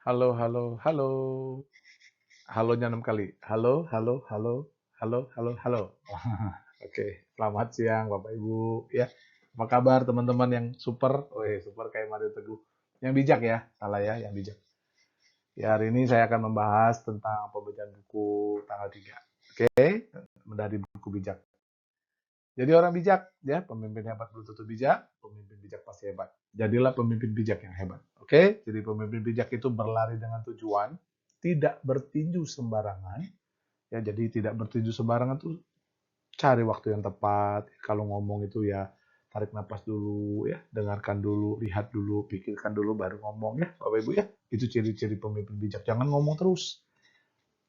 Halo, halo, halo. Halonya 6 kali. Halo, halo, halo, halo, halo, halo. Oke, selamat siang Bapak Ibu ya. Apa kabar teman-teman yang super? Wih, super kayak Mario Teguh. Yang bijak ya, salah ya, yang bijak. Ya, hari ini saya akan membahas tentang pembacaan buku tanggal 3. Oke, dari buku bijak. Jadi orang bijak, ya, pemimpin hebat belum tentu bijak, pemimpin bijak pasti hebat. Jadilah pemimpin bijak yang hebat. Oke, jadi pemimpin bijak itu berlari dengan tujuan, tidak bertinju sembarangan. Ya, jadi tidak bertinju sembarangan tuh cari waktu yang tepat. Kalau ngomong itu ya tarik napas dulu, ya, dengarkan dulu, lihat dulu, pikirkan dulu, baru ngomong ya, Bapak Ibu ya. Itu ciri-ciri pemimpin bijak. Jangan ngomong terus.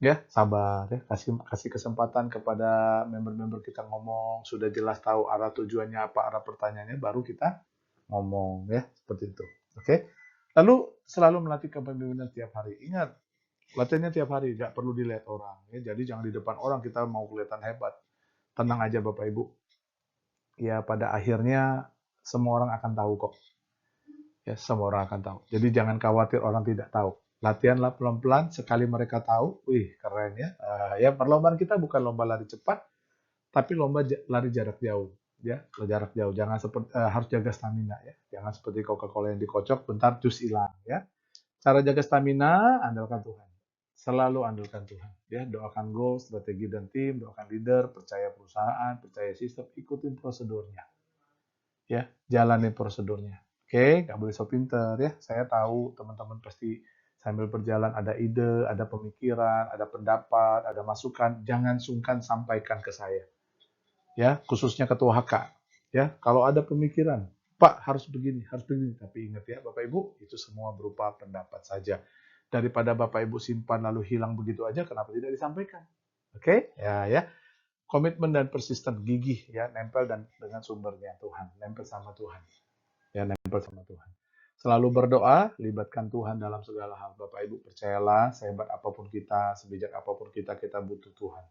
Ya, sabar ya, kasih kasih kesempatan kepada member-member kita ngomong, sudah jelas tahu arah tujuannya apa, arah pertanyaannya, baru kita ngomong ya, seperti itu. Oke. Lalu selalu melatih kepemimpinan tiap hari. Ingat, latihannya tiap hari, nggak perlu dilihat orang ya. Jadi jangan di depan orang kita mau kelihatan hebat. Tenang aja Bapak Ibu. Ya, pada akhirnya semua orang akan tahu kok. Ya, semua orang akan tahu. Jadi jangan khawatir orang tidak tahu. Latihanlah pelan-pelan, sekali mereka tahu, wih keren ya. Ya perlombaan kita bukan lomba lari cepat, tapi lomba lari jarak jauh. Ya, jarak jauh. Jangan seperti harus jaga stamina ya. Jangan seperti Coca-Cola yang dikocok, bentar jus hilang ya. Cara jaga stamina, andalkan Tuhan. Selalu andalkan Tuhan. Ya, doakan goal, strategi dan tim, doakan leader, percaya perusahaan, percaya sistem, ikutin prosedurnya. Ya, jalanin prosedurnya. Oke, nggak boleh so pinter ya. Saya tahu teman-teman pasti sambil berjalan ada ide, ada pemikiran, ada pendapat, ada masukan. Jangan sungkan sampaikan ke saya. Ya, khususnya ketua HK. Ya, kalau ada pemikiran, Pak harus begini, harus begini. Tapi ingat ya, Bapak Ibu, itu semua berupa pendapat saja. Daripada Bapak Ibu simpan lalu hilang begitu aja, kenapa tidak disampaikan? Oke, ya ya. Komitmen dan persisten gigih ya, nempel dan dengan sumbernya Tuhan, nempel sama Tuhan. Ya, nempel sama Tuhan. Selalu berdoa, libatkan Tuhan dalam segala hal. Bapak Ibu percayalah, sehebat apapun kita, sebijak apapun kita butuh Tuhan.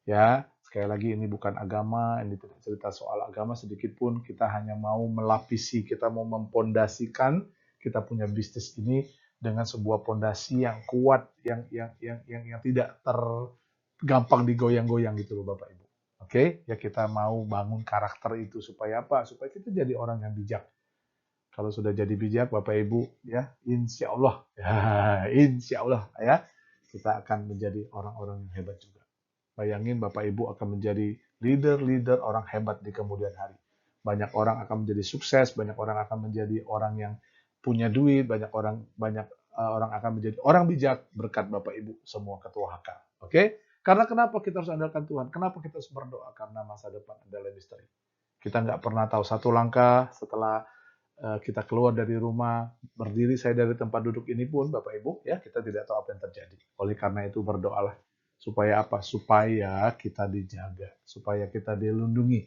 Ya, sekali lagi ini bukan agama, ini tidak cerita soal agama sedikit pun. Kita hanya mau melapisi, kita mau mempondasikan kita punya bisnis ini dengan sebuah pondasi yang kuat, yang tidak tergampang digoyang-goyang gitu loh Bapak Ibu. Oke, ya kita mau bangun karakter itu supaya apa? Supaya kita jadi orang yang bijak. Kalau sudah jadi bijak, Bapak Ibu, ya, insya Allah, ya, insya Allah, ya, kita akan menjadi orang-orang yang hebat juga. Bayangin Bapak Ibu akan menjadi leader-leader orang hebat di kemudian hari. Banyak orang akan menjadi sukses, banyak orang akan menjadi orang yang punya duit, banyak orang akan menjadi orang bijak berkat Bapak Ibu semua ketua HK. Oke? Karena kenapa kita harus andalkan Tuhan? Kenapa kita harus berdoa? Karena masa depan adalah misteri. Kita nggak pernah tahu satu langkah setelah kita keluar dari rumah, berdiri saya dari tempat duduk ini pun, Bapak Ibu, ya kita tidak tahu apa yang terjadi. Oleh karena itu berdoalah. Supaya apa? Supaya kita dijaga, supaya kita dilindungi,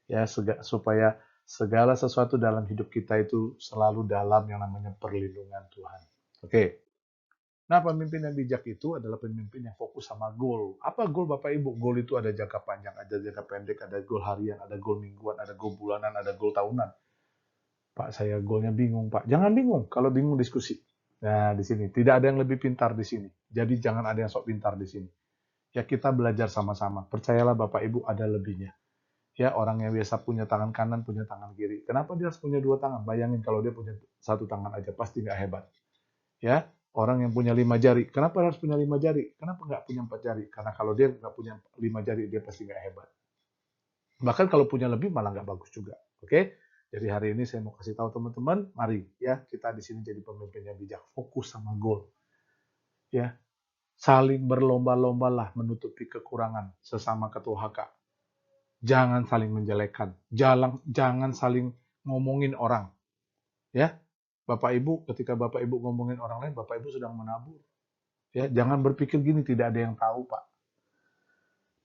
ya supaya segala sesuatu dalam hidup kita itu selalu dalam yang namanya perlindungan Tuhan. Oke. Nah, pemimpin yang bijak itu adalah pemimpin yang fokus sama goal. Apa goal Bapak Ibu? Goal itu ada jangka panjang, ada jangka pendek, ada goal harian, ada goal mingguan, ada goal bulanan, ada goal tahunan. Pak, saya goalnya bingung, Pak. Jangan bingung. Kalau bingung diskusi. Nah, di sini tidak ada yang lebih pintar di sini. Jadi jangan ada yang sok pintar di sini. Ya kita belajar sama-sama. Percayalah Bapak Ibu ada lebihnya. Ya orang yang biasa punya tangan kanan, punya tangan kiri. Kenapa dia harus punya dua tangan? Bayangin kalau dia punya satu tangan aja, pasti nggak hebat. Ya, orang yang punya 5 jari. Kenapa harus punya 5 jari? Kenapa nggak punya 4 jari? Karena kalau dia nggak punya 5 jari, dia pasti nggak hebat. Bahkan kalau punya lebih malah nggak bagus juga. Oke? Jadi hari ini saya mau kasih tahu teman-teman, mari ya kita di sini jadi pemimpin yang bijak, fokus sama goal. Ya, saling berlomba-lombalah menutupi kekurangan sesama ketua HK. Jangan saling menjelekkan, jangan saling ngomongin orang. Ya, Bapak Ibu, ketika Bapak Ibu ngomongin orang lain, Bapak Ibu sedang menabur. Ya, jangan berpikir gini, tidak ada yang tahu, Pak.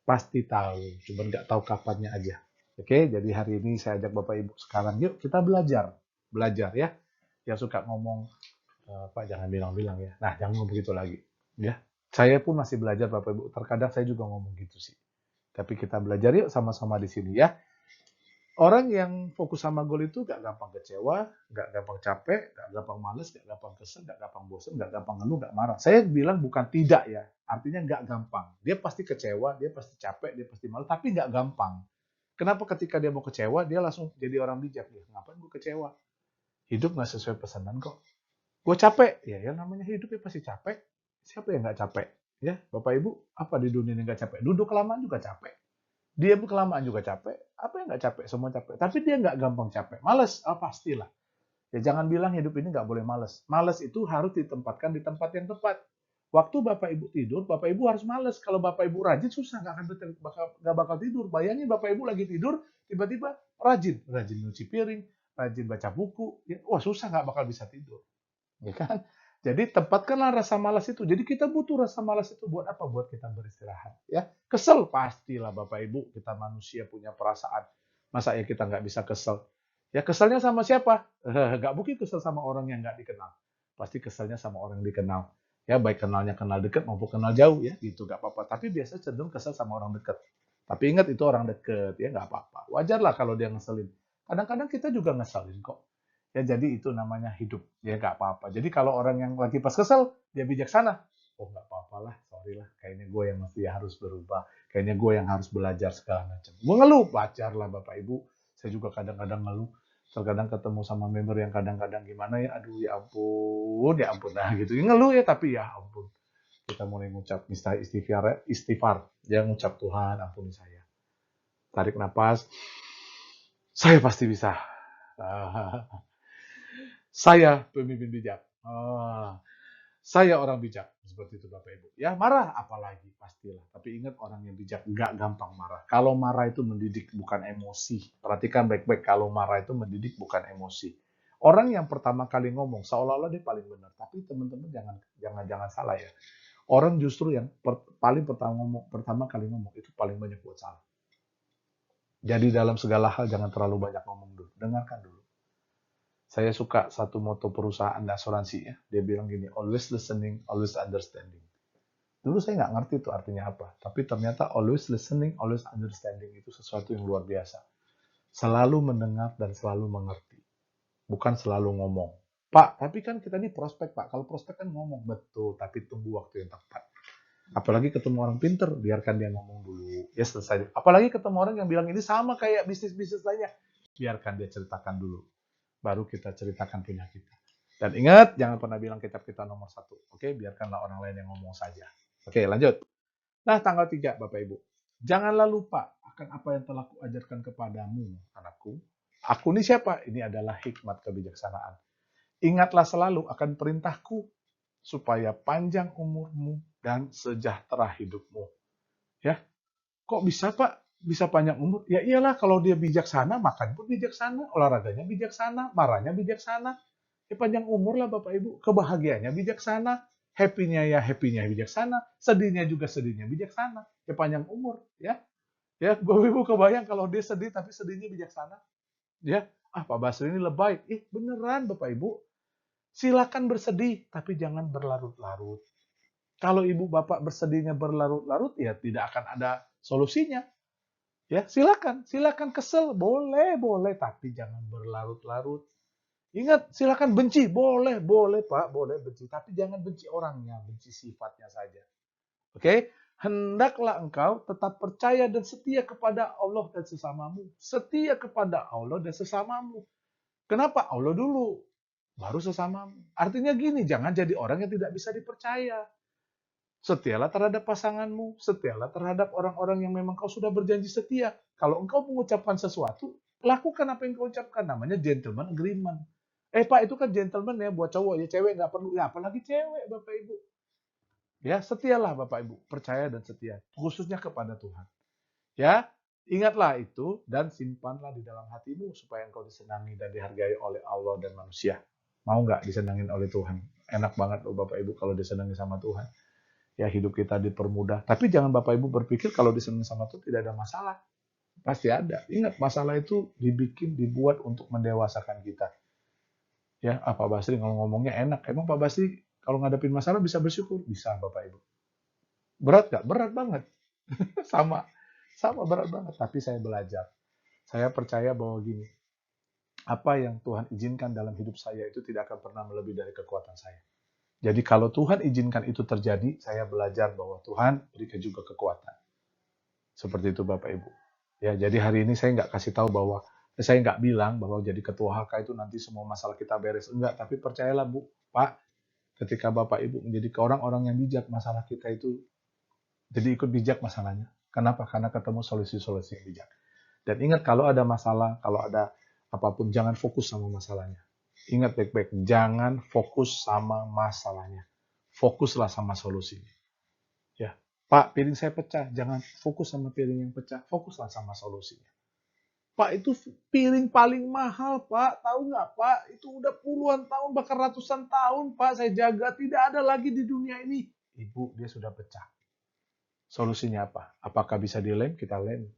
Pasti tahu, cuma nggak tahu kapannya aja. Oke, jadi hari ini saya ajak Bapak Ibu sekarang, yuk kita belajar. Belajar ya. Yang suka ngomong, Pak jangan bilang-bilang ya. Nah, jangan ngomong begitu lagi. Ya, saya pun masih belajar Bapak Ibu. Terkadang saya juga ngomong gitu sih. Tapi kita belajar yuk sama-sama di sini ya. Orang yang fokus sama goal itu gak gampang kecewa, gak gampang capek, gak gampang males, gak gampang kesel, gak gampang bosen, gak gampang ngeluh, gak marah. Saya bilang bukan tidak ya, artinya gak gampang. Dia pasti kecewa, dia pasti capek, dia pasti malu, tapi gak gampang. Kenapa ketika dia mau kecewa, dia langsung jadi orang bijak. Ya, ngapain gue kecewa? Hidup gak sesuai pesanan kok. Gue capek, ya namanya hidup ya pasti capek. Siapa yang gak capek? Ya, Bapak Ibu, apa di dunia ini gak capek? Duduk kelamaan juga capek. Diam kelamaan juga capek. Apa yang nggak capek? Semua capek. Tapi dia nggak gampang capek. Males? Pastilah. Ya jangan bilang hidup ini nggak boleh males. Males itu harus ditempatkan di tempat yang tepat. Waktu Bapak Ibu tidur, Bapak Ibu harus males. Kalau Bapak Ibu rajin, susah. Nggak bakal tidur. Bayangin Bapak Ibu lagi tidur, tiba-tiba rajin. Rajin nyuci piring, rajin baca buku. Ya, wah susah, nggak bakal bisa tidur. Ya kan? Jadi tempatkanlah rasa malas itu. Jadi kita butuh rasa malas itu buat apa? Buat kita beristirahat. Ya, kesel pastilah Bapak Ibu. Kita manusia punya perasaan. Masa ya kita nggak bisa kesel? Ya keselnya sama siapa? Nggak mungkin kesel sama orang yang nggak dikenal. Pasti keselnya sama orang yang dikenal. Ya baik kenalnya kenal dekat maupun kenal jauh ya gitu nggak apa-apa. Tapi biasa cenderung kesel sama orang dekat. Tapi ingat itu orang dekat ya nggak apa-apa. Wajar lah kalau dia ngeselin. Kadang-kadang kita juga ngeselin kok. Ya jadi itu namanya hidup. Ya nggak apa-apa. Jadi kalau orang yang lagi pas kesel, dia bijaksana. Oh nggak apa-apa lah, sorry lah. Kayaknya gue yang mesti harus berubah. Kayaknya gue yang harus belajar segala macam. Gue ngeluh, wajar lah Bapak Ibu. Saya juga kadang-kadang ngeluh. Terkadang ketemu sama member yang kadang-kadang gimana ya, aduh ya ampun, ya ampun. Nah gitu, ngeluh ya tapi ya ampun. Kita mulai ngucap istighfar, istighfar. Dia ngucap Tuhan ampuni saya. Tarik nafas, saya pasti bisa. Saya pemimpin bijak. Saya orang bijak. Seperti itu Bapak Ibu. Ya marah apalagi pastilah. Tapi ingat orang yang bijak nggak gampang marah. Kalau marah itu mendidik bukan emosi. Perhatikan baik-baik. Kalau marah itu mendidik bukan emosi. Orang yang pertama kali ngomong seolah-olah dia paling benar. Tapi teman-teman jangan salah ya. Orang justru yang paling pertama kali ngomong itu paling banyak buat salah. Jadi dalam segala hal jangan terlalu banyak ngomong dulu. Dengarkan dulu. Saya suka satu moto perusahaan asuransi ya. Dia bilang gini, always listening, always understanding. Dulu saya nggak ngerti itu artinya apa. Tapi ternyata always listening, always understanding itu sesuatu yang luar biasa. Selalu mendengar dan selalu mengerti. Bukan selalu ngomong. Pak, tapi kan kita ini prospek, Pak. Kalau prospek kan ngomong. Betul, tapi tunggu waktu yang tepat. Apalagi ketemu orang pinter, biarkan dia ngomong dulu. Ya selesai. Apalagi ketemu orang yang bilang ini sama kayak bisnis-bisnis lainnya. Biarkan dia ceritakan dulu. Baru kita ceritakan punya kita. Dan ingat, jangan pernah bilang kitab kita nomor 1. Oke, biarkanlah orang lain yang ngomong saja. Oke, lanjut. Nah, tanggal 3, Bapak Ibu. Janganlah lupa akan apa yang telah kuajarkan kepadamu, anakku. Aku ini siapa? Ini adalah hikmat kebijaksanaan. Ingatlah selalu akan perintahku, supaya panjang umurmu dan sejahtera hidupmu. Ya, kok bisa Pak? Bisa panjang umur? Ya iyalah, kalau dia bijaksana, makan pun bijaksana, olahraganya bijaksana, marahnya bijaksana. Ya panjang umur lah Bapak Ibu. Kebahagiaannya bijaksana, happy-nya ya happy-nya bijaksana, sedihnya juga sedihnya bijaksana. Ya panjang umur, ya. Ya, Bapak Ibu kebayang kalau dia sedih tapi sedihnya bijaksana. Ya, Pak Basri ini lebay. Beneran Bapak Ibu. Silakan bersedih, tapi jangan berlarut-larut. Kalau ibu bapak bersedihnya berlarut-larut, ya tidak akan ada solusinya. Ya, silakan kesel, boleh, tapi jangan berlarut-larut. Ingat, silakan benci, boleh Pak, boleh benci, tapi jangan benci orangnya, benci sifatnya saja. Oke? Hendaklah engkau tetap percaya dan setia kepada Allah dan sesamamu. Setia kepada Allah dan sesamamu. Kenapa? Allah dulu, baru sesamamu. Artinya gini, jangan jadi orang yang tidak bisa dipercaya. Setialah terhadap pasanganmu, setialah terhadap orang-orang yang memang kau sudah berjanji setia. Kalau engkau mengucapkan sesuatu, lakukan apa yang kau ucapkan. Namanya gentleman agreement. Pak, itu kan gentleman ya buat cowok ya, cewek nggak perlu. Ya, apalagi cewek, Bapak Ibu. Ya, setialah Bapak Ibu, percaya dan setia, khususnya kepada Tuhan. Ya, ingatlah itu dan simpanlah di dalam hatimu supaya engkau disenangi dan dihargai oleh Allah dan manusia. Mau nggak disenangin oleh Tuhan? Enak banget loh Bapak Ibu kalau disenangi sama Tuhan. Ya hidup kita dipermudah. Tapi jangan Bapak Ibu berpikir kalau disenangi sama Tuhan tidak ada masalah. Pasti ada. Ingat, masalah itu dibuat untuk mendewasakan kita. Ya, Pak Basri kalau ngomongnya enak. Emang Pak Basri kalau ngadepin masalah bisa bersyukur? Bisa Bapak Ibu. Berat nggak? Berat banget. Sama berat banget. Tapi saya belajar. Saya percaya bahwa gini, apa yang Tuhan izinkan dalam hidup saya itu tidak akan pernah melebihi dari kekuatan saya. Jadi kalau Tuhan izinkan itu terjadi, saya belajar bahwa Tuhan berikan juga kekuatan. Seperti itu Bapak Ibu. Ya, jadi hari ini saya nggak kasih tahu bahwa saya nggak bilang bahwa jadi ketua HK itu nanti semua masalah kita beres. Enggak, tapi percayalah Bu, Pak, ketika Bapak Ibu menjadi orang-orang yang bijak, masalah kita itu jadi ikut bijak masalahnya. Kenapa? Karena ketemu solusi-solusi yang bijak. Dan ingat kalau ada masalah, kalau ada apapun, jangan fokus sama masalahnya. Ingat baik-baik, jangan fokus sama masalahnya. Fokuslah sama solusinya. Ya, Pak, piring saya pecah. Jangan fokus sama piring yang pecah. Fokuslah sama solusinya. Pak, itu piring paling mahal, Pak. Tahu nggak, Pak? Itu udah puluhan tahun, bahkan ratusan tahun, Pak. Saya jaga. Tidak ada lagi di dunia ini. Ibu, dia sudah pecah. Solusinya apa? Apakah bisa dilem? Kita lem.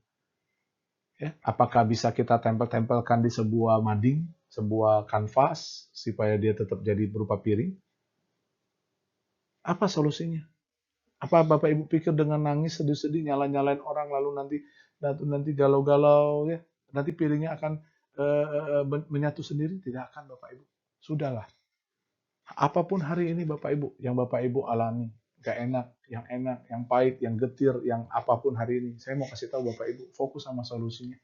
Ya, apakah bisa kita tempel-tempelkan di sebuah mading, sebuah kanvas, supaya dia tetap jadi berupa piring? Apa solusinya? Apa Bapak Ibu pikir dengan nangis, sedih-sedih, nyala-nyalain orang, lalu nanti galau-galau, ya, nanti piringnya akan menyatu sendiri? Tidak akan Bapak Ibu. Sudahlah. Apapun hari ini Bapak Ibu, yang Bapak Ibu alami, gak enak, yang pahit, yang getir, yang apapun hari ini, saya mau kasih tahu Bapak Ibu, fokus sama solusinya.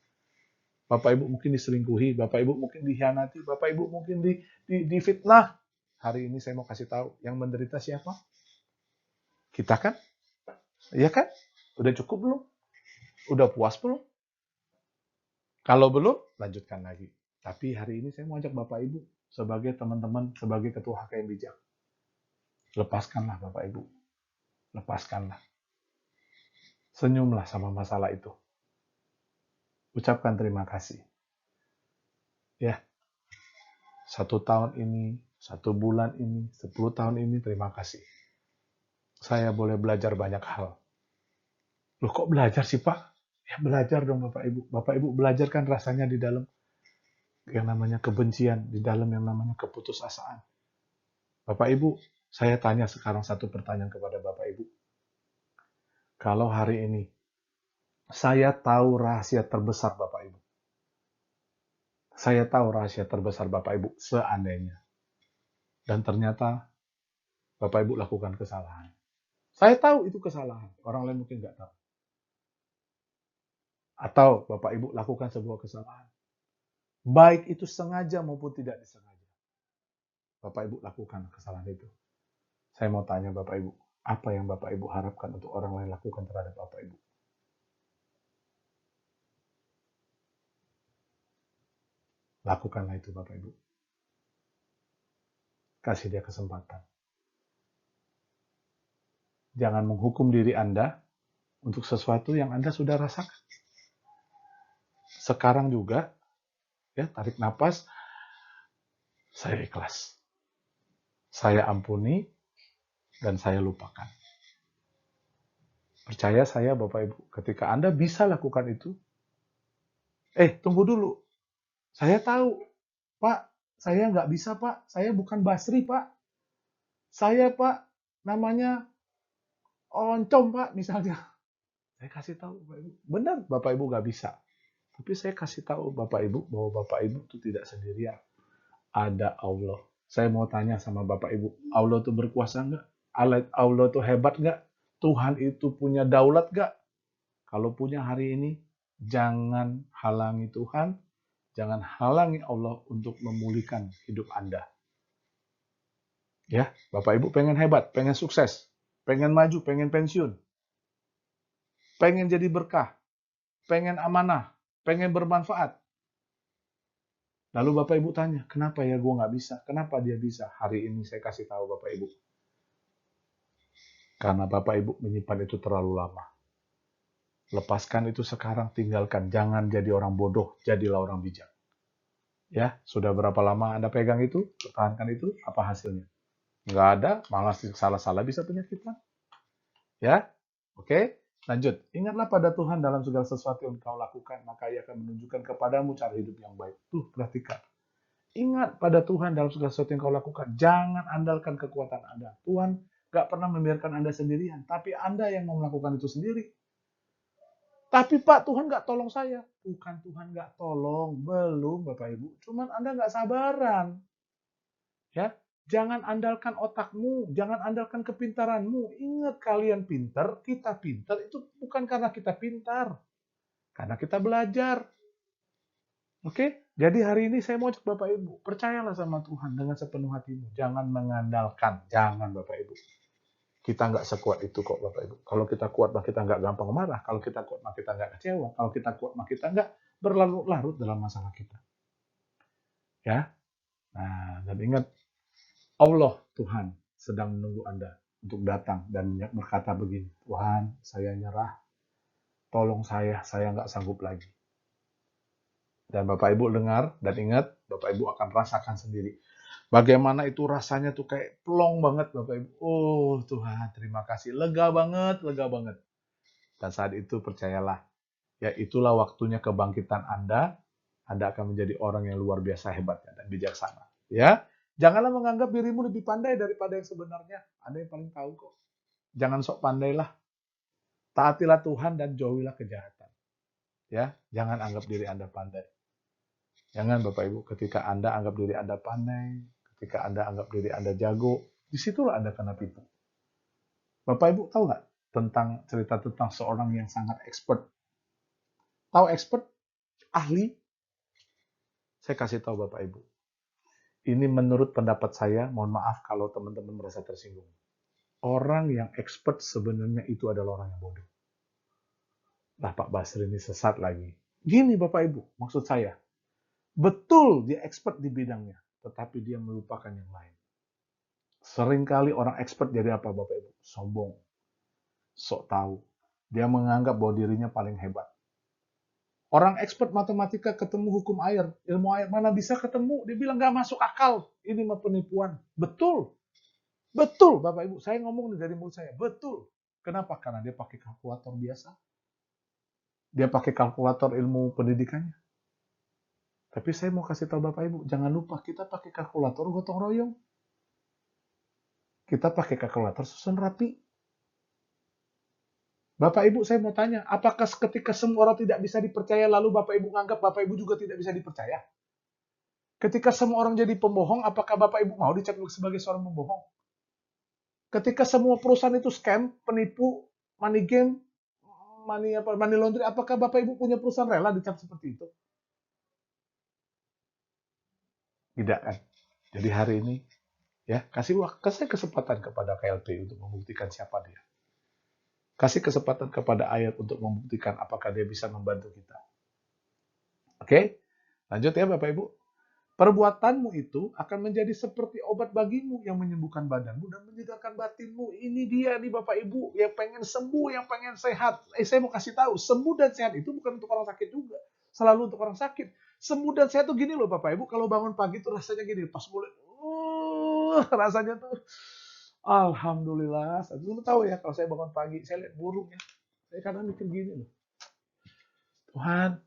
Bapak Ibu mungkin diselingkuhi, Bapak Ibu mungkin dikhianati, Bapak Ibu mungkin difitnah. Hari ini saya mau kasih tahu, yang menderita siapa? Kita kan? Iya kan? Udah cukup belum? Udah puas belum? Kalau belum, lanjutkan lagi. Tapi hari ini saya mau ajak Bapak Ibu, sebagai teman-teman, sebagai ketua HKM bijak. Lepaskanlah Bapak Ibu. Lepaskanlah. Senyumlah sama masalah itu. Ucapkan terima kasih. Ya, 1 tahun ini, 1 bulan ini, 10 tahun ini, terima kasih. Saya boleh belajar banyak hal. Loh kok belajar sih Pak? Ya belajar dong Bapak Ibu. Bapak Ibu belajar kan rasanya di dalam yang namanya kebencian, di dalam yang namanya keputusasaan. Bapak Ibu, saya tanya sekarang satu pertanyaan kepada Bapak Ibu. Kalau hari ini saya tahu rahasia terbesar Bapak Ibu. Saya tahu rahasia terbesar Bapak Ibu seandainya. Dan ternyata Bapak Ibu lakukan kesalahan. Saya tahu itu kesalahan. Orang lain mungkin nggak tahu. Atau Bapak Ibu lakukan sebuah kesalahan. Baik itu sengaja maupun tidak disengaja. Bapak Ibu lakukan kesalahan itu. Saya mau tanya Bapak Ibu, apa yang Bapak Ibu harapkan untuk orang lain lakukan terhadap Bapak Ibu? Lakukanlah itu Bapak Ibu. Kasih dia kesempatan. Jangan menghukum diri Anda untuk sesuatu yang Anda sudah rasakan. Sekarang juga, ya, tarik napas, saya ikhlas. Saya ampuni, dan saya lupakan. Percaya saya Bapak Ibu, ketika Anda bisa lakukan itu, tunggu dulu. Saya tahu, Pak, saya nggak bisa Pak, saya bukan Basri Pak. Saya Pak, namanya Oncom Pak, misalnya. Saya kasih tahu Bapak Ibu, benar Bapak Ibu nggak bisa. Tapi saya kasih tahu Bapak Ibu bahwa Bapak Ibu itu tidak sendirian. Ada Allah. Saya mau tanya sama Bapak Ibu, Allah itu berkuasa nggak? Allah itu hebat nggak? Tuhan itu punya daulat nggak? Kalau punya hari ini, jangan halangi Tuhan, jangan halangi Allah untuk memulihkan hidup Anda. Ya, Bapak Ibu pengen hebat, pengen sukses, pengen maju, pengen pensiun, pengen jadi berkah, pengen amanah, pengen bermanfaat. Lalu Bapak Ibu tanya, kenapa ya gue nggak bisa? Kenapa dia bisa? Hari ini saya kasih tahu Bapak Ibu. Karena Bapak Ibu menyimpan itu terlalu lama. Lepaskan itu sekarang, tinggalkan. Jangan jadi orang bodoh, jadilah orang bijak. Ya, sudah berapa lama Anda pegang itu, pertahankan itu, apa hasilnya? Nggak ada, malah salah-salah bisa penyakitkan. Ya, oke, lanjut. Ingatlah pada Tuhan dalam segala sesuatu yang kau lakukan, maka ia akan menunjukkan kepadamu cara hidup yang baik. Tuh, perhatikan. Ingat pada Tuhan dalam segala sesuatu yang kau lakukan. Jangan andalkan kekuatan Anda. Tuhan nggak pernah membiarkan Anda sendirian, tapi Anda yang mau melakukan itu sendiri. Tapi Pak, Tuhan nggak tolong saya. Bukan Tuhan nggak tolong, belum Bapak Ibu. Cuman Anda nggak sabaran. Ya, jangan andalkan otakmu, jangan andalkan kepintaranmu. Ingat kalian pintar, kita pintar itu bukan karena kita pintar, karena kita belajar. Oke, jadi hari ini saya mau ajak Bapak Ibu, percayalah sama Tuhan dengan sepenuh hatimu. Jangan mengandalkan, jangan Bapak Ibu. Kita nggak sekuat itu kok Bapak Ibu. Kalau kita kuat, mah kita nggak gampang marah. Kalau kita kuat, mah kita nggak kecewa. Kalau kita kuat, mah kita nggak berlarut-larut dalam masalah kita. Ya, nah dan ingat, Allah Tuhan sedang menunggu Anda untuk datang dan berkata begini, Tuhan, saya nyerah, tolong saya nggak sanggup lagi. Dan Bapak Ibu dengar dan ingat, Bapak Ibu akan rasakan sendiri. Bagaimana itu rasanya tuh kayak plong banget Bapak Ibu. Oh Tuhan, terima kasih. Lega banget, lega banget. Dan saat itu percayalah, ya itulah waktunya kebangkitan Anda. Anda akan menjadi orang yang luar biasa hebatnya dan bijaksana. Ya, janganlah menganggap dirimu lebih pandai daripada yang sebenarnya. Anda yang paling tahu kok. Jangan sok pandailah. Taatilah Tuhan dan jauhilah kejahatan. Ya, jangan anggap diri Anda pandai. Jangan Bapak Ibu, ketika Anda anggap diri Anda pandai, ketika Anda anggap diri Anda jago, disitulah Anda kena tipu. Bapak Ibu tahu nggak tentang cerita tentang seorang yang sangat expert? Tahu expert? Ahli? Saya kasih tahu Bapak Ibu. Ini menurut pendapat saya, mohon maaf kalau teman-teman merasa tersinggung. Orang yang expert sebenarnya itu adalah orang yang bodoh. Nah, Pak Basri ini sesat lagi. Gini Bapak Ibu, maksud saya. Betul dia expert di bidangnya, tetapi dia melupakan yang lain. Seringkali orang expert jadi apa Bapak Ibu? Sombong, sok tahu. Dia menganggap bahwa dirinya paling hebat. Orang expert matematika ketemu hukum air, ilmu air mana bisa ketemu? Dia bilang nggak masuk akal. Ini mah penipuan. Betul, betul Bapak Ibu. Saya ngomong dari mulut saya, betul. Kenapa? Karena dia pakai kalkulator biasa. Dia pakai kalkulator ilmu pendidikannya. Tapi saya mau kasih tahu Bapak Ibu, jangan lupa kita pakai kalkulator gotong royong. Kita pakai kalkulator susun rapi. Bapak Ibu saya mau tanya, apakah ketika semua orang tidak bisa dipercaya lalu Bapak Ibu menganggap Bapak Ibu juga tidak bisa dipercaya? Ketika semua orang jadi pembohong, apakah Bapak Ibu mau dicap sebagai seorang pembohong? Ketika semua perusahaan itu scam, penipu, money game, money laundry, apakah Bapak Ibu punya perusahaan rela dicap seperti itu? Tidak kan? Jadi hari ini ya kasih kesempatan kepada KLP untuk membuktikan siapa dia. Kasih kesempatan kepada ayat untuk membuktikan apakah dia bisa membantu kita. Oke? Lanjut ya Bapak Ibu. Perbuatanmu itu akan menjadi seperti obat bagimu yang menyembuhkan badanmu dan menyegarkan batinmu. Ini dia nih Bapak Ibu yang pengen sembuh, yang pengen sehat. Saya mau kasih tahu, sembuh dan sehat itu bukan untuk orang sakit juga. Selalu untuk orang sakit. Sembuh dan sehat tuh gini loh Bapak Ibu, kalau bangun pagi tuh rasanya gini, pas mulai, rasanya tuh, Alhamdulillah. Saya tahu ya, kalau saya bangun pagi, saya lihat burung ya. Saya kadang mikir gini loh, Tuhan,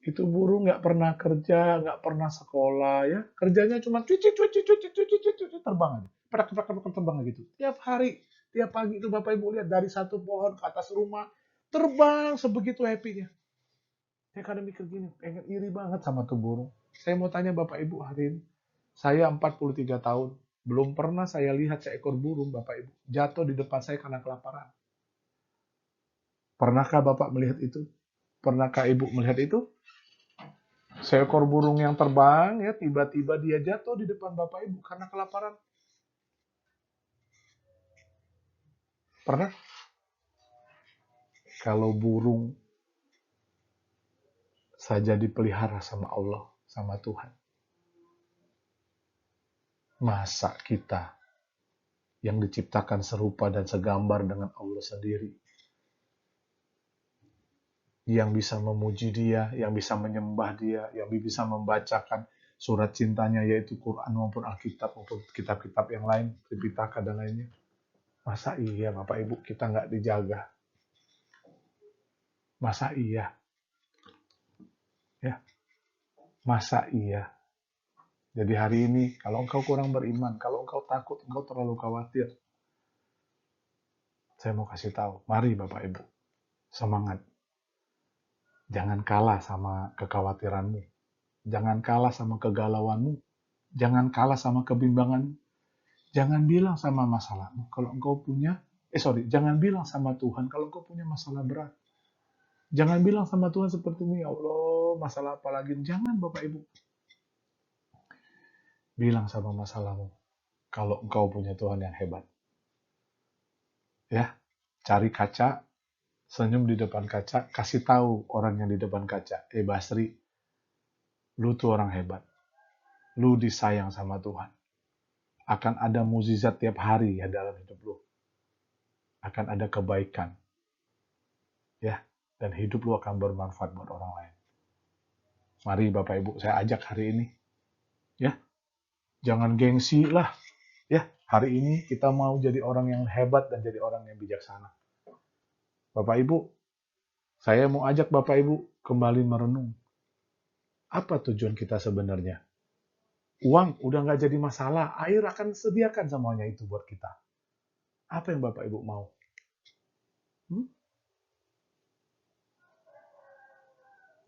itu burung nggak pernah kerja, nggak pernah sekolah ya. Kerjanya cuma cuci, cuci, cuci, cuci, cuci, cuci, terbang aja. Perak, terbang gitu. Tiap hari, tiap pagi itu Bapak Ibu lihat dari satu pohon ke atas rumah, terbang sebegitu happy-nya. Saya kadang mikir gini, pengen iri banget sama tuh burung. Saya mau tanya Bapak Ibu hari ini, saya 43 tahun, belum pernah saya lihat seekor burung Bapak Ibu jatuh di depan saya karena kelaparan. Pernahkah Bapak melihat itu? Pernahkah Ibu melihat itu? Seekor burung yang terbang, ya tiba-tiba dia jatuh di depan Bapak Ibu karena kelaparan. Pernah? Kalau burung saja dipelihara sama Allah, sama Tuhan. Masa kita yang diciptakan serupa dan segambar dengan Allah sendiri, yang bisa memuji dia, yang bisa menyembah dia, yang bisa membacakan surat cintanya yaitu Quran maupun Alkitab maupun kitab-kitab yang lain, Tripitaka dan lainnya. Masa iya Bapak Ibu kita nggak dijaga? Masa iya? Ya, masa iya? Jadi hari ini kalau engkau kurang beriman, kalau engkau takut, engkau terlalu khawatir, saya mau kasih tahu, mari Bapak Ibu, semangat. Jangan kalah sama kekhawatiranmu. Jangan kalah sama kegalauanmu. Jangan kalah sama kebimbanganmu. Jangan bilang sama masalahmu kalau engkau punya, jangan bilang sama Tuhan kalau engkau punya masalah berat. Jangan bilang sama Tuhan seperti ini, ya Allah, masalah apa lagi? Jangan Bapak Ibu. Bilang sama masalahmu kalau engkau punya Tuhan yang hebat. Ya, cari kaca, senyum di depan kaca, kasih tahu orang yang di depan kaca, Basri, lu tuh orang hebat. Lu disayang sama Tuhan. Akan ada mukjizat tiap hari ya dalam hidup lu. Akan ada kebaikan. Ya, dan hidup lu akan bermanfaat buat orang lain. Mari Bapak Ibu, saya ajak hari ini. Ya, jangan gengsi lah. Ya, hari ini kita mau jadi orang yang hebat dan jadi orang yang bijaksana. Bapak Ibu, saya mau ajak Bapak Ibu kembali merenung. Apa tujuan kita sebenarnya? Uang udah nggak jadi masalah, air akan sediakan semuanya itu buat kita. Apa yang Bapak Ibu mau?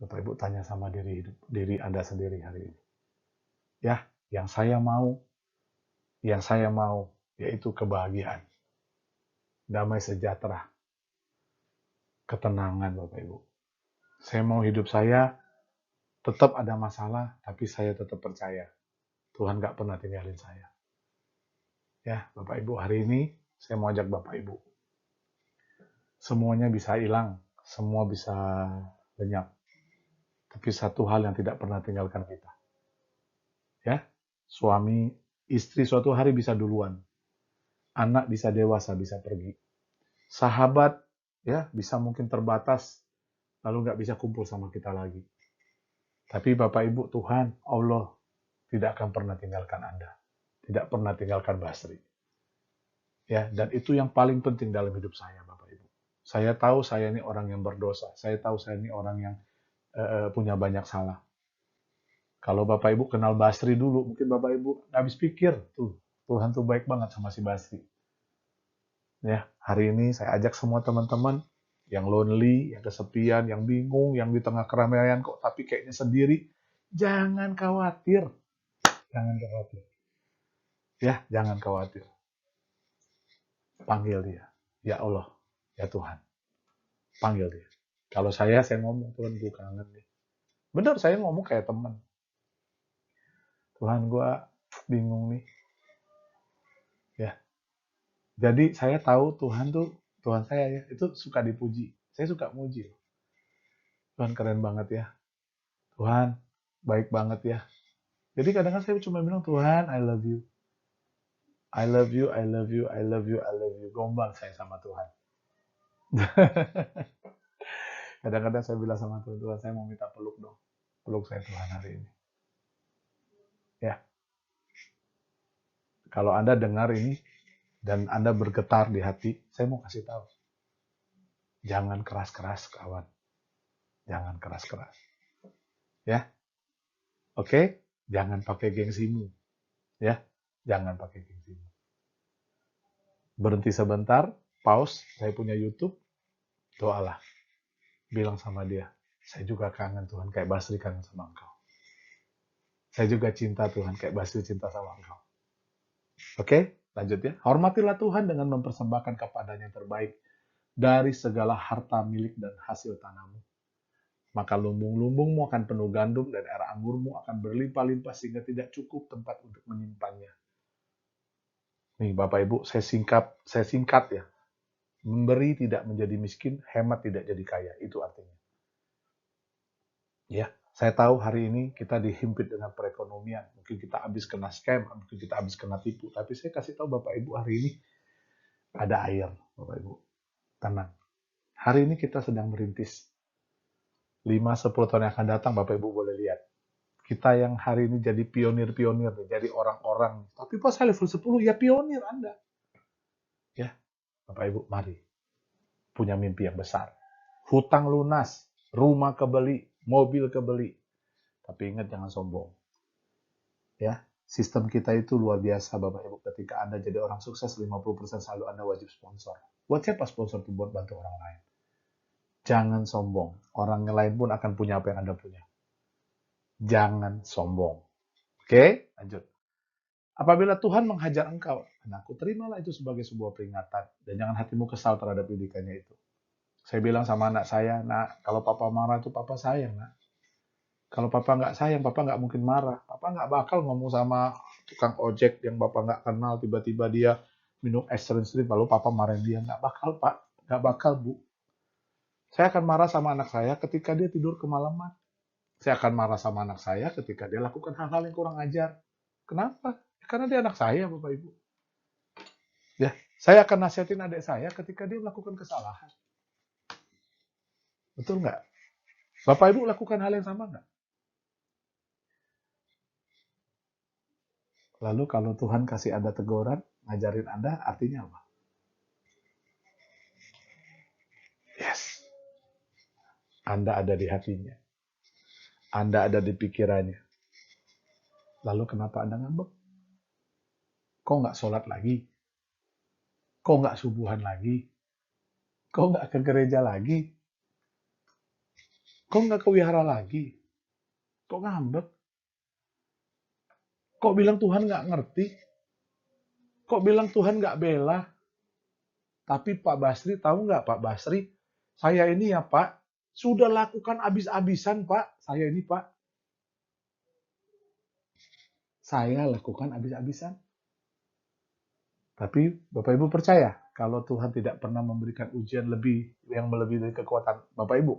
Bapak Ibu tanya sama diri Anda sendiri hari ini. Ya, yang saya mau yaitu kebahagiaan, damai sejahtera, ketenangan Bapak Ibu. Saya mau hidup saya tetap ada masalah, tapi saya tetap percaya Tuhan gak pernah tinggalin saya. Ya, Bapak Ibu, hari ini saya mau ajak Bapak Ibu. Semuanya bisa hilang, semua bisa lenyap. Tapi satu hal yang tidak pernah tinggalkan kita. Ya, suami, istri suatu hari bisa duluan. Anak bisa dewasa, bisa pergi. Sahabat, ya, bisa mungkin terbatas, lalu nggak bisa kumpul sama kita lagi. Tapi Bapak Ibu, Tuhan, Allah tidak akan pernah tinggalkan Anda. Tidak pernah tinggalkan Basri. Ya, dan itu yang paling penting dalam hidup saya, Bapak Ibu. Saya tahu saya ini orang yang berdosa. Saya tahu saya ini orang yang punya banyak salah. Kalau Bapak Ibu kenal Basri dulu, mungkin Bapak Ibu habis pikir, tuh Tuhan tuh baik banget sama si Basri. Ya, hari ini saya ajak semua teman-teman yang lonely, yang kesepian, yang bingung, yang di tengah keramaian kok tapi kayaknya sendiri, jangan khawatir. Jangan khawatir. Ya, jangan khawatir. Panggil dia. Ya Allah, ya Tuhan. Panggil dia. Kalau saya ngomong, Tuhan gue kangen nih. Benar, saya ngomong kayak teman. Tuhan gue bingung nih. Ya. Jadi saya tahu Tuhan tuh, Tuhan saya ya, itu suka dipuji. Saya suka muji. Tuhan keren banget ya. Tuhan baik banget ya. Jadi kadang-kadang saya cuma bilang, Tuhan, I love you. I love you, I love you, I love you, I love you. Gombal saya sama Tuhan. Kadang-kadang saya bilang sama Tuhan, Tuhan saya mau minta peluk dong. Peluk saya Tuhan hari ini. Ya. Kalau Anda dengar ini, dan Anda bergetar di hati, saya mau kasih tahu. Jangan keras-keras, kawan. Jangan keras-keras. Ya. Oke? Jangan pakai gengsimu. Ya. Jangan pakai gengsimu. Berhenti sebentar, pause, saya punya YouTube, doalah. Bilang sama dia, saya juga kangen Tuhan, kayak Basri kangen sama engkau. Saya juga cinta Tuhan, kayak Basri cinta sama engkau. Oke, lanjut ya. Hormatilah Tuhan dengan mempersembahkan kepadanya yang terbaik dari segala harta milik dan hasil tanahmu. Maka lumbung-lumbungmu akan penuh gandum dan air anggurmu akan berlimpah-limpah sehingga tidak cukup tempat untuk menyimpannya. Nih Bapak Ibu, saya singkat ya. Memberi tidak menjadi miskin, hemat tidak jadi kaya. Itu artinya. Ya, saya tahu hari ini kita dihimpit dengan perekonomian. Mungkin kita habis kena scam, mungkin kita habis kena tipu. Tapi saya kasih tahu Bapak Ibu hari ini ada air, Bapak Ibu. Tenang. Hari ini kita sedang merintis. 5-10 tahun yang akan datang, Bapak Ibu boleh lihat. Kita yang hari ini jadi pionir-pionir, jadi orang-orang. Tapi pas saya level 10, ya pionir Anda. Ya, Bapak Ibu, mari. Punya mimpi yang besar. Hutang lunas, rumah kebeli, mobil kebeli. Tapi ingat jangan sombong. Ya, sistem kita itu luar biasa Bapak Ibu. Ketika Anda jadi orang sukses, 50% selalu Anda wajib sponsor. Buat siapa sponsor itu? Buat bantu orang lain. Jangan sombong. Orang lain pun akan punya apa yang Anda punya. Jangan sombong. Oke, lanjut. Apabila Tuhan menghajar engkau, anakku, terimalah itu sebagai sebuah peringatan. Dan jangan hatimu kesal terhadap didikannya itu. Saya bilang sama anak saya, nak, kalau papa marah itu papa sayang, nak. Kalau papa nggak sayang, papa nggak mungkin marah. Papa nggak bakal ngomong sama tukang ojek yang papa nggak kenal, tiba-tiba dia minum es sering-sering, lalu papa marahin dia. Nggak bakal, Pak. Nggak bakal, Bu. Saya akan marah sama anak saya ketika dia tidur kemalaman. Saya akan marah sama anak saya ketika dia lakukan hal-hal yang kurang ajar. Kenapa? Karena dia anak saya, Bapak Ibu. Ya, saya akan nasihatin adik saya ketika dia melakukan kesalahan. Betul nggak? Bapak Ibu lakukan hal yang sama nggak? Lalu kalau Tuhan kasih Anda teguran, ngajarin Anda, artinya apa? Yes. Anda ada di hatinya. Anda ada di pikirannya. Lalu kenapa Anda ngambek? Kok nggak sholat lagi? Kok nggak subuhan lagi? Kok nggak ke gereja lagi? Kok nggak ke wihara lagi? Kok ngambek? Kok bilang Tuhan nggak ngerti? Kok bilang Tuhan nggak bela? Tapi Pak Basri, tahu nggak Pak Basri? Saya ini ya Pak, sudah lakukan abis-abisan Pak. Saya ini Pak. Saya lakukan abis-abisan. Tapi Bapak Ibu percaya, kalau Tuhan tidak pernah memberikan ujian lebih yang melebihi dari kekuatan Bapak Ibu?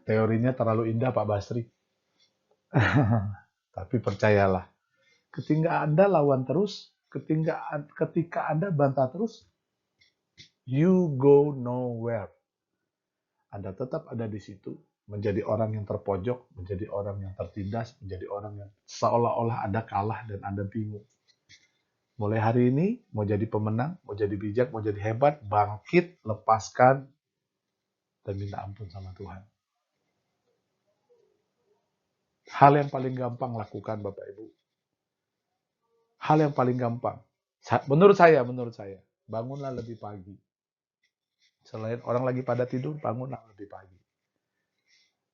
Teorinya terlalu indah Pak Basri. Tapi percayalah, ketika Anda lawan terus, ketika Anda bantah terus, you go nowhere. Anda tetap ada di situ, menjadi orang yang terpojok, menjadi orang yang tertindas, menjadi orang yang seolah-olah Anda kalah dan Anda bingung. Mulai hari ini, mau jadi pemenang, mau jadi bijak, mau jadi hebat, bangkit, lepaskan, dan minta ampun sama Tuhan. Hal yang paling gampang lakukan Bapak Ibu. Hal yang paling gampang. Menurut saya, bangunlah lebih pagi. Selain orang lagi pada tidur, bangunlah lebih pagi.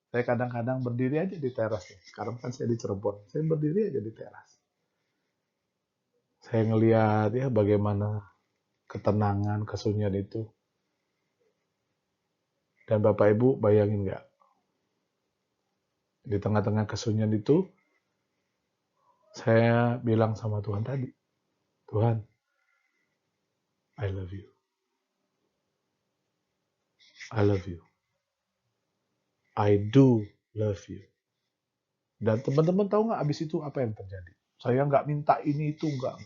Saya kadang-kadang berdiri aja di teras. Sekarang kan saya di Cirebon. Saya berdiri aja di teras. Saya ngelihat ya bagaimana ketenangan, kesunyian itu. Dan Bapak Ibu bayangin nggak? Di tengah-tengah kesunyian itu, saya bilang sama Tuhan tadi, Tuhan, I love you. I love you. I do love you. Dan teman-teman tahu nggak abis itu apa yang terjadi? Saya nggak minta ini itu, nggak.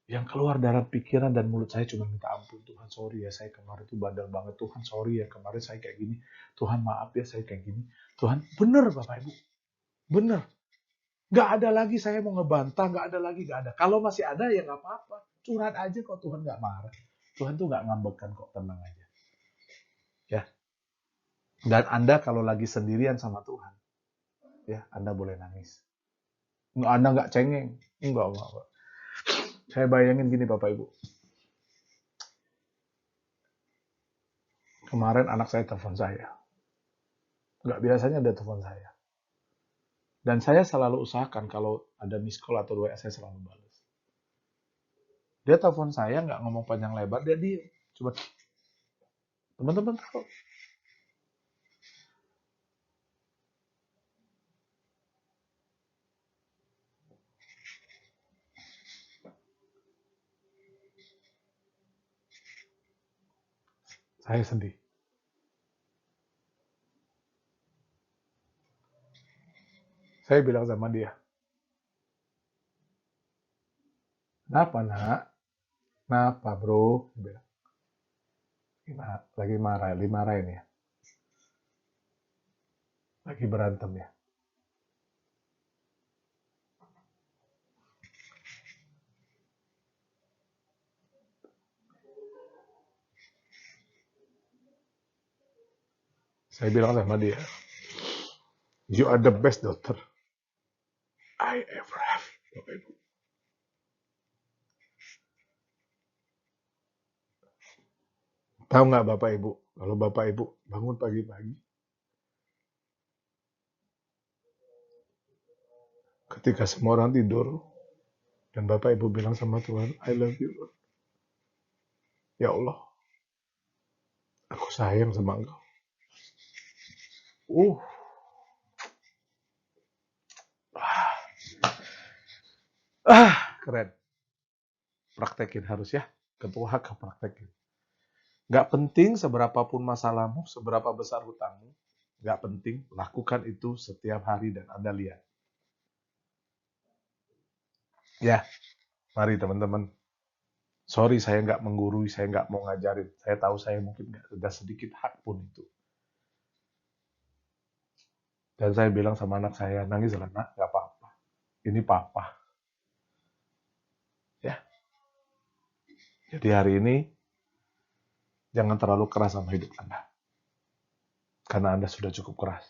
Yang keluar dari pikiran dan mulut saya cuma minta ampun. Tuhan sorry ya, saya kemarin itu bandel banget. Tuhan sorry ya, kemarin saya kayak gini. Tuhan maaf ya, saya kayak gini. Tuhan, bener Bapak Ibu. Bener. Nggak ada lagi saya mau ngebantah, nggak ada lagi, nggak ada. Kalau masih ada ya nggak apa-apa. Curhat aja kok, Tuhan nggak marah. Tuhan tuh nggak ngambekkan kok, tenang aja. Ya. Dan Anda kalau lagi sendirian sama Tuhan, ya Anda boleh nangis. Anda nggak cengeng. Enggak. Saya bayangin gini Bapak Ibu. Kemarin anak saya telepon saya. Nggak biasanya dia telepon saya. Dan saya selalu usahakan kalau ada miss call atau WA saya selalu balas. Dia telepon saya nggak ngomong panjang lebar, dia diem. Coba teman-teman tahu. Saya sedih. Saya bilang sama dia, kenapa nak? Kenapa bro? Dia bilang, lagi marah, dimarahin ya. Lagi berantem ya. Saya bilang sama dia, you are the best daughter I ever have. Tahu nggak Bapak Ibu, kalau Bapak Ibu bangun pagi-pagi, ketika semua orang tidur, dan Bapak Ibu bilang sama Tuhan, I love you Lord. Ya Allah, aku sayang sama Engkau. Uh, Keren. Praktekin harus ya. Ketua praktekin. Gak penting seberapapun masalahmu, seberapa besar hutangmu, gak penting, lakukan itu setiap hari dan Anda lihat. Ya, mari teman-teman. Sorry saya nggak menggurui, saya nggak mau ngajarin. Saya tahu saya mungkin nggak ada sedikit hak pun itu. Dan saya bilang sama anak saya, nangis lah nak, nggak apa-apa. Ini papa. Ya, jadi hari ini jangan terlalu keras sama hidup Anda. Karena Anda sudah cukup keras.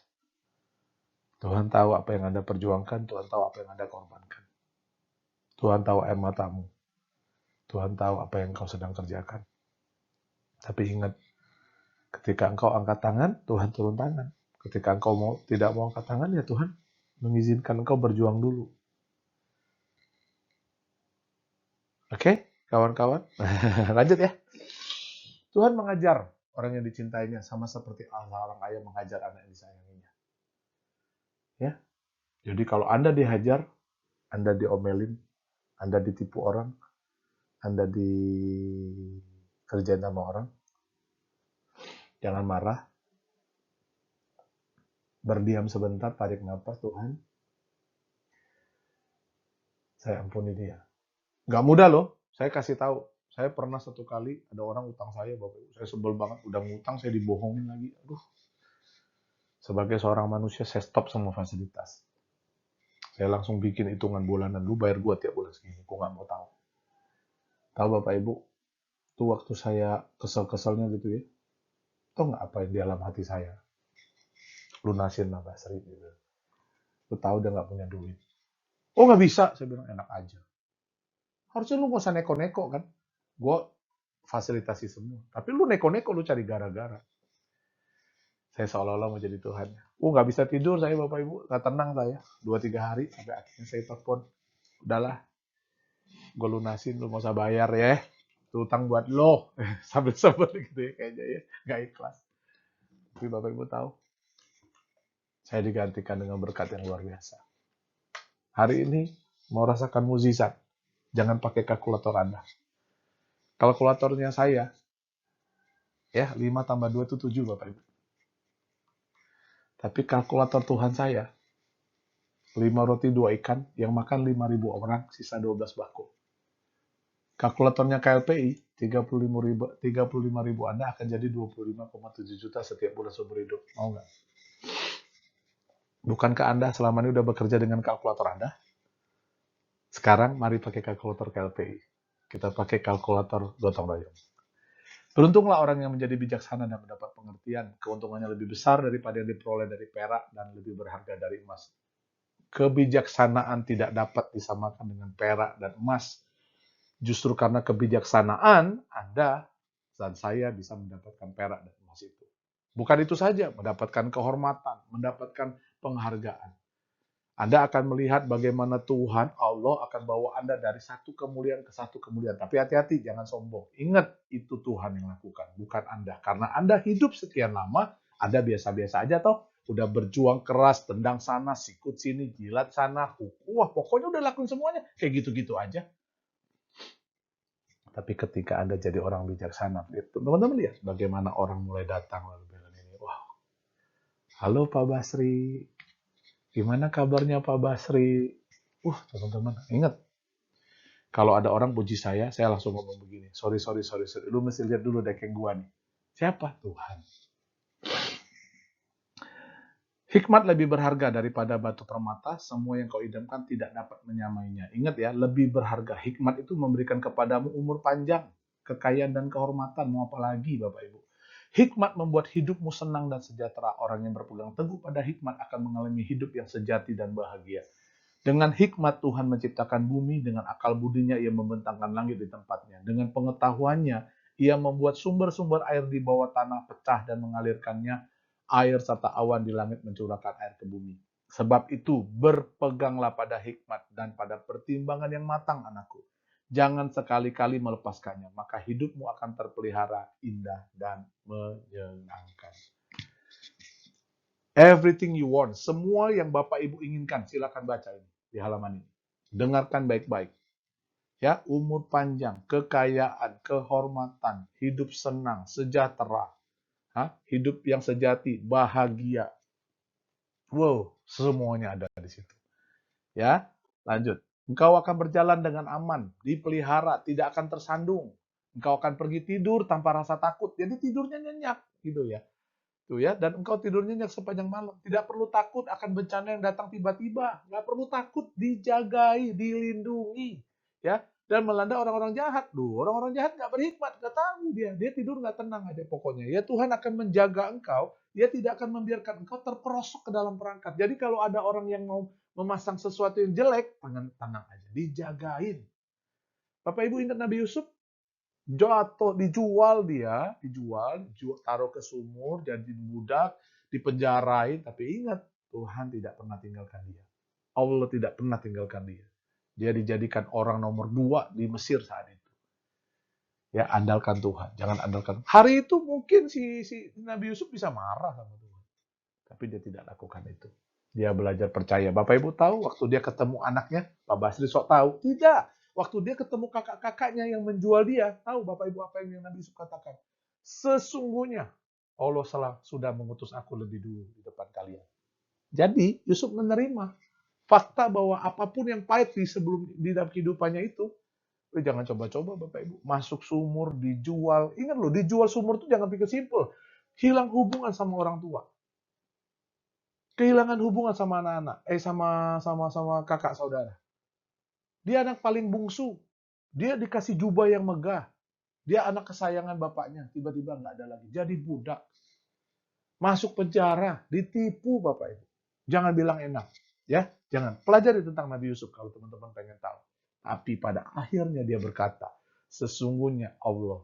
Tuhan tahu apa yang Anda perjuangkan, Tuhan tahu apa yang Anda korbankan. Tuhan tahu air matamu. Tuhan tahu apa yang kau sedang kerjakan. Tapi ingat, ketika engkau angkat tangan, Tuhan turun tangan. Ketika engkau tidak mau angkat tangan, ya Tuhan mengizinkan engkau berjuang dulu. Oke, kawan-kawan. Lanjut ya. Tuhan mengajar orang yang dicintainya sama seperti orang ayah mengajar anak yang disayanginya. Ya. Jadi kalau Anda dihajar, Anda diomelin, Anda ditipu orang, Anda dikerjain sama orang, jangan marah. Berdiam sebentar, tarik nafas, Tuhan. Saya ampuni dia. Gak mudah loh, saya kasih tahu. Saya pernah satu kali ada orang utang saya, Bapak Ibu. Saya sebel banget, udah ngutang, saya dibohongin lagi. Aduh. Sebagai seorang manusia, saya stop semua fasilitas. Saya langsung bikin hitungan bulanan. Lu bayar gua tiap bulan segini, gua gak mau tahu. Tahu Bapak Ibu, itu waktu saya kesel-keselnya gitu ya. Tahu nggak apa yang di dalam hati saya? Lunasin lah Basri gitu. Lu tahu dia nggak punya duit. Oh nggak bisa, saya bilang enak aja. Harusnya lu nggak usah neko-neko kan. Gue fasilitasi semua. Tapi lu neko-neko, lu cari gara-gara. Saya seolah-olah mau jadi Tuhan. Nggak bisa tidur saya Bapak Ibu. Nggak tenang saya. 2-3 hari sampai akhirnya saya telepon. Udahlah, gue lunasin, lu nggak usah bayar ya. Itu utang buat lo. Sambil sebel gitu ya kayaknya ya. Nggak ikhlas. Tapi Bapak Ibu tahu, saya digantikan dengan berkat yang luar biasa. Hari ini mau rasakan mukjizat, jangan pakai kalkulator Anda. Kalkulatornya saya, ya 5 tambah 2 itu 7 Bapak Ibu. Tapi kalkulator Tuhan saya, 5 roti 2 ikan, yang makan 5.000 orang, sisa 12 bako. Kalkulatornya KLPI, 35.000 Anda akan jadi 25,7 juta setiap bulan seumur hidup. Mau nggak? Bukankah Anda selama ini udah bekerja dengan kalkulator Anda? Sekarang mari pakai kalkulator KLPI. Kita pakai kalkulator gotong royong. Beruntunglah orang yang menjadi bijaksana dan mendapat pengertian. Keuntungannya lebih besar daripada yang diperoleh dari perak dan lebih berharga dari emas. Kebijaksanaan tidak dapat disamakan dengan perak dan emas. Justru karena kebijaksanaan, Anda dan saya bisa mendapatkan perak dan emas itu. Bukan itu saja, mendapatkan kehormatan, mendapatkan penghargaan. Anda akan melihat bagaimana Tuhan, Allah akan bawa Anda dari satu kemuliaan ke satu kemuliaan. Tapi hati-hati, jangan sombong. Ingat, itu Tuhan yang lakukan, bukan Anda. Karena Anda hidup sekian lama, Anda biasa-biasa aja toh. Udah berjuang keras, tendang sana, sikut sini, jilat sana, wah pokoknya udah lakuin semuanya. Kayak gitu-gitu aja. Tapi ketika Anda jadi orang bijaksana, teman-teman lihat bagaimana orang mulai datang lalu bilang ini, wow, halo Pak Basri, gimana kabarnya Pak Basri? Teman-teman, ingat, kalau ada orang puji saya langsung ngomong begini, sorry, lu mesti lihat dulu dekeng gua nih. Siapa? Tuhan. Hikmat lebih berharga daripada batu permata, semua yang kau idamkan tidak dapat menyamainya. Ingat ya, lebih berharga. Hikmat itu memberikan kepadamu umur panjang, kekayaan dan kehormatan, mau apa lagi Bapak Ibu. Hikmat membuat hidupmu senang dan sejahtera. Orang yang berpegang teguh pada hikmat akan mengalami hidup yang sejati dan bahagia. Dengan hikmat Tuhan menciptakan bumi, dengan akal budinya ia membentangkan langit di tempatnya. Dengan pengetahuannya Ia membuat sumber-sumber air di bawah tanah pecah dan mengalirkannya air serta awan di langit mencurahkan air ke bumi. Sebab itu, berpeganglah pada hikmat dan pada pertimbangan yang matang, anakku. Jangan sekali-kali melepaskannya, maka hidupmu akan terpelihara indah dan menyenangkan. Everything you want, semua yang Bapak Ibu inginkan, silakan baca ini di halaman ini. Dengarkan baik-baik. Ya, umur panjang, kekayaan, kehormatan, hidup senang, sejahtera, hidup yang sejati, bahagia. Wow, semuanya ada di situ. Ya, lanjut. Engkau akan berjalan dengan aman, dipelihara, tidak akan tersandung. Engkau akan pergi tidur tanpa rasa takut. Jadi tidurnya nyenyak, gitu ya. Tuh ya, dan engkau tidur nyenyak sepanjang malam. Tidak perlu takut akan bencana yang datang tiba-tiba. Nggak perlu takut, dijagai, dilindungi. Ya, dan melanda orang-orang jahat. Duh, orang-orang jahat nggak berhikmat, nggak tahu dia. Dia tidur nggak tenang aja pokoknya. Ya Tuhan akan menjaga engkau. Dia tidak akan membiarkan engkau terperosok ke dalam perangkap. Jadi kalau ada orang yang mau memasang sesuatu yang jelek, tenang aja, dijagain. Bapak Ibu ingat Nabi Yusuf? Jatuh, dijual, taruh ke sumur, jadi budak, dipenjarain, tapi ingat, Tuhan tidak pernah tinggalkan dia. Allah tidak pernah tinggalkan dia. Dia dijadikan orang nomor 2 di Mesir saat itu. Ya, andalkan Tuhan, jangan andalkan. Hari itu mungkin si Nabi Yusuf bisa marah sama Tuhan, tapi dia tidak lakukan itu. Dia belajar percaya. Bapak Ibu tahu waktu dia ketemu anaknya, Pak Basri sok tahu? Tidak. Waktu dia ketemu kakak-kakaknya yang menjual dia, tahu Bapak Ibu apa yang Nabi Yusuf katakan? Sesungguhnya Allah sudah mengutus aku lebih dulu di depan kalian. Jadi Yusuf menerima fakta bahwa apapun yang pahit di dalam kehidupannya itu, jangan coba-coba Bapak Ibu. Masuk sumur, dijual. Ingat loh, dijual sumur itu jangan pikir simpel. Hilang hubungan sama orang tua. Kehilangan hubungan sama anak-anak, sama kakak saudara. Dia anak paling bungsu. Dia dikasih jubah yang megah. Dia anak kesayangan bapaknya. Tiba-tiba nggak ada lagi. Jadi budak. Masuk penjara. Ditipu Bapak Ibu. Jangan bilang enak. Ya, jangan. Pelajari tentang Nabi Yusuf kalau teman-teman pengen tahu. Tapi pada akhirnya dia berkata, sesungguhnya Allah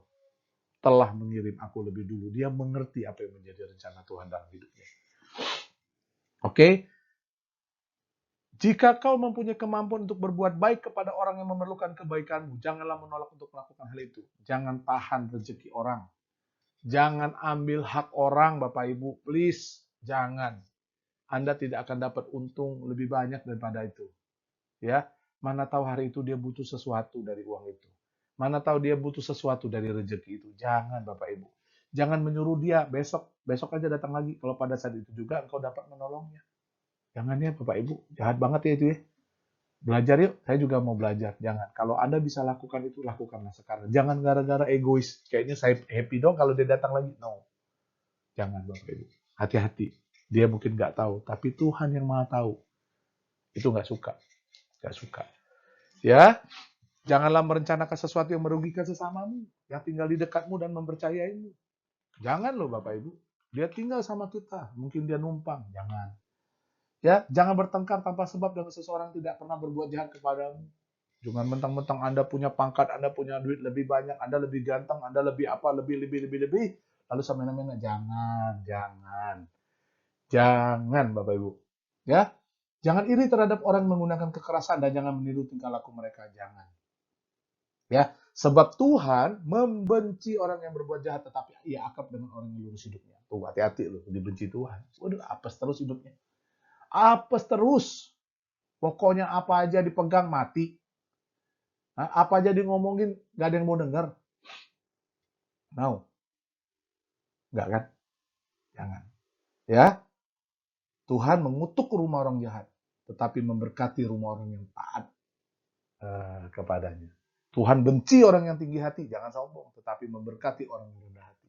telah mengirim aku lebih dulu. Dia mengerti apa yang menjadi rencana Tuhan dalam hidupnya. Oke? Jika kau mempunyai kemampuan untuk berbuat baik kepada orang yang memerlukan kebaikanmu, janganlah menolak untuk melakukan hal itu. Jangan tahan rezeki orang. Jangan ambil hak orang, Bapak Ibu. Please, jangan. Anda tidak akan dapat untung lebih banyak daripada itu. Ya, mana tahu hari itu dia butuh sesuatu dari uang itu. Mana tahu dia butuh sesuatu dari rezeki itu. Jangan, Bapak Ibu. Jangan menyuruh dia besok aja datang lagi. Kalau pada saat itu juga engkau dapat menolongnya. Jangan ya Bapak Ibu, jahat banget ya itu ya. Belajar yuk, saya juga mau belajar. Jangan. Kalau Anda bisa lakukan itu, lakukanlah sekarang. Jangan gara-gara egois. Kayaknya saya happy dong kalau dia datang lagi. No. Jangan Bapak Ibu. Hati-hati. Dia mungkin nggak tahu, tapi Tuhan yang Maha tahu. Itu nggak suka. Nggak suka. Ya, janganlah merencanakan sesuatu yang merugikan sesamamu, yang tinggal di dekatmu dan mempercayaimu. Jangan loh Bapak Ibu. Dia tinggal sama kita. Mungkin dia numpang. Jangan. Ya, jangan bertengkar tanpa sebab dengan seseorang yang tidak pernah berbuat jahat kepadamu. Jangan mentang-mentang Anda punya pangkat, Anda punya duit lebih banyak, Anda lebih ganteng, Anda lebih apa, lebih. Lalu semena-mena. Jangan Bapak Ibu. Ya, jangan iri terhadap orang yang menggunakan kekerasan dan jangan meniru tingkah laku mereka. Jangan. Ya, sebab Tuhan membenci orang yang berbuat jahat, tetapi ia akrab dengan orang yang lurus hidupnya. Tuh, hati-hati loh, dibenci Tuhan. Waduh, apes terus hidupnya. Apes terus. Pokoknya apa aja dipegang mati. Apa aja di ngomongin gak ada yang mau denger. Mau? Enggak kan? Jangan. Ya, Tuhan mengutuk rumah orang jahat, tetapi memberkati rumah orang yang taat kepadanya. Tuhan benci orang yang tinggi hati, jangan sombong, tetapi memberkati orang yang rendah hati.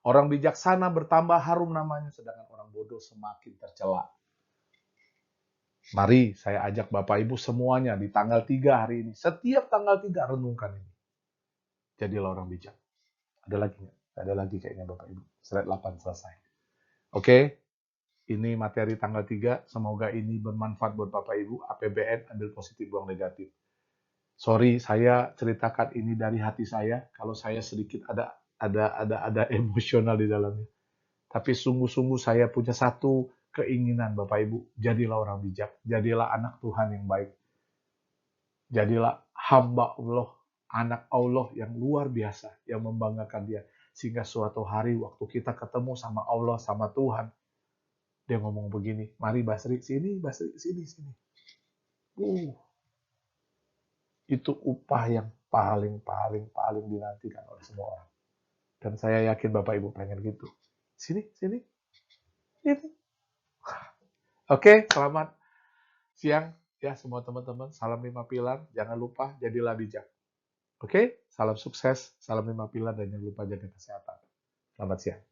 Orang bijaksana bertambah harum namanya, sedangkan orang bodoh semakin tercela. Mari saya ajak Bapak Ibu semuanya di tanggal 3 hari ini. Setiap tanggal 3 renungkan ini. Jadilah orang bijak. Ada lagi nggak? Ada lagi kayaknya Bapak Ibu. Slide 8 selesai. Oke, ini materi tanggal 3. Semoga ini bermanfaat buat Bapak Ibu. APBN, ambil positif, buang negatif. Sorry, saya ceritakan ini dari hati saya. Kalau saya sedikit ada emosional di dalamnya. Tapi sungguh-sungguh saya punya satu keinginan, Bapak Ibu. Jadilah orang bijak. Jadilah anak Tuhan yang baik. Jadilah hamba Allah, anak Allah yang luar biasa, yang membanggakan Dia. Sehingga suatu hari waktu kita ketemu sama Allah, sama Tuhan, Dia ngomong begini, mari Basri, sini, Basri, sini, sini. Uh, itu upah yang paling dinantikan oleh semua orang. Dan saya yakin Bapak Ibu pengen gitu. Sini, sini, sini. Oke, selamat siang ya semua teman-teman. Salam 5 pilar. Jangan lupa jadilah bijak. Oke, salam sukses, salam 5 pilar, dan jangan lupa jaga kesehatan. Selamat siang.